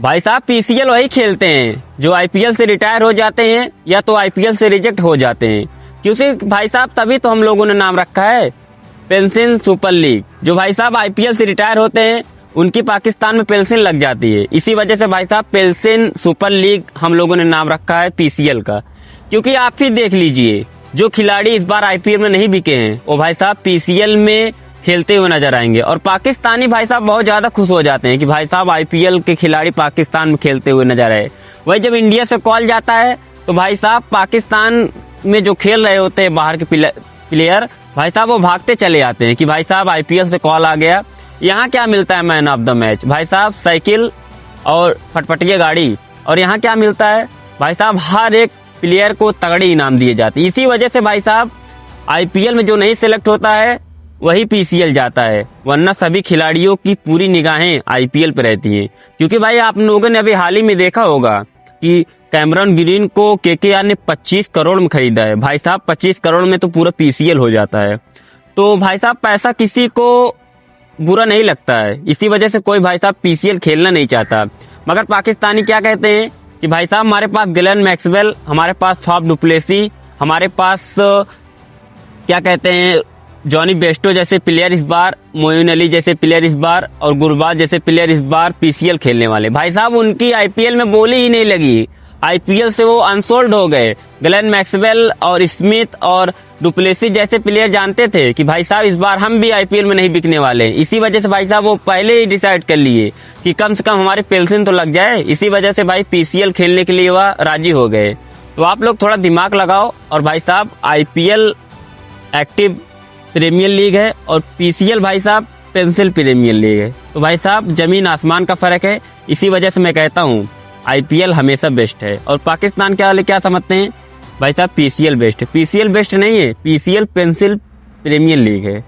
भाई साहब पीसीएल वही खेलते हैं जो आईपीएल से रिटायर हो जाते हैं या तो आईपीएल से रिजेक्ट हो जाते हैं। क्योंकि भाई साहब तभी तो हम लोगों ने नाम रखा है पेंसिल सुपर लीग। जो भाई साहब आईपीएल से रिटायर होते हैं उनकी पाकिस्तान में पेंसिल लग जाती है, इसी वजह से भाई साहब पेंसिल सुपर लीग हम लोगों ने नाम रखा है पीसीएल का। क्योंकि आप ही देख लीजिए जो खिलाड़ी इस बार आईपीएल में नहीं बिके हैं वो भाई साहब पीसीएल में खेलते हुए नजर आएंगे और पाकिस्तानी भाई साहब बहुत ज्यादा खुश हो जाते हैं कि भाई साहब आईपीएल के खिलाड़ी पाकिस्तान में खेलते हुए नजर आए। वही जब इंडिया से कॉल जाता है तो भाई साहब पाकिस्तान में जो खेल रहे होते हैं बाहर के प्लेयर भाई साहब वो भागते चले आते हैं कि भाई साहब आईपीएल से कॉल आ गया। यहाँ क्या मिलता है मैन ऑफ द मैच? भाई साहब साइकिल और फटफटिया गाड़ी। और यहाँ क्या मिलता है भाई साहब? हर एक प्लेयर को तगड़ी इनाम दिए जाते हैं। इसी वजह से भाई साहब आईपीएल में जो नहीं सिलेक्ट होता है वही पीसीएल जाता है, वरना सभी खिलाड़ियों की पूरी निगाहें आईपीएल पर रहती हैं। क्योंकि भाई आप लोगों ने अभी हाल ही में देखा होगा कि कैमरन ग्रीन को केकेआर ने 25 करोड़ में खरीदा है। भाई साहब 25 करोड़ में तो पूरा पीसीएल हो जाता है। तो भाई साहब पैसा किसी को बुरा नहीं लगता है, इसी वजह से कोई भाई साहब पीसीएल खेलना नहीं चाहता। मगर पाकिस्तानी क्या कहते हैं कि भाई साहब हमारे पास ग्लेन मैक्सवेल, हमारे पास फाफ डुप्लेसी, हमारे पास क्या कहते हैं जॉनी बेस्टो जैसे प्लेयर इस बार, मोइन अली जैसे प्लेयर इस बार और गुरबाज जैसे प्लेयर इस बार पीसीएल खेलने वाले। भाई साहब उनकी आईपीएल में बोली ही नहीं लगी, आईपीएल से वो अनसोल्ड हो गए। ग्लेन मैक्सवेल और स्मिथ और डुप्लेसी जैसे प्लेयर जानते थे कि भाई साहब इस बार हम भी आईपीएल में नहीं बिकने वाले। इसी वजह से भाई साहब वो पहले ही डिसाइड कर लिए कि कम से कम हमारे पेंसिल तो लग जाए। इसी वजह से भाई पीसीएल खेलने के लिए वह राजी हो गए। तो आप लोग थोड़ा दिमाग लगाओ और भाई साहब आईपीएल एक्टिव प्रीमियर लीग है और पीसीएल भाई साहब पेंसिल प्रीमियर लीग है। तो भाई साहब जमीन आसमान का फर्क है। इसी वजह से मैं कहता हूँ आईपीएल हमेशा बेस्ट है। और पाकिस्तान के वाले क्या समझते हैं भाई साहब? पीसीएल बेस्ट है। पीसीएल बेस्ट नहीं है, पीसीएल पेंसिल प्रीमियर लीग है।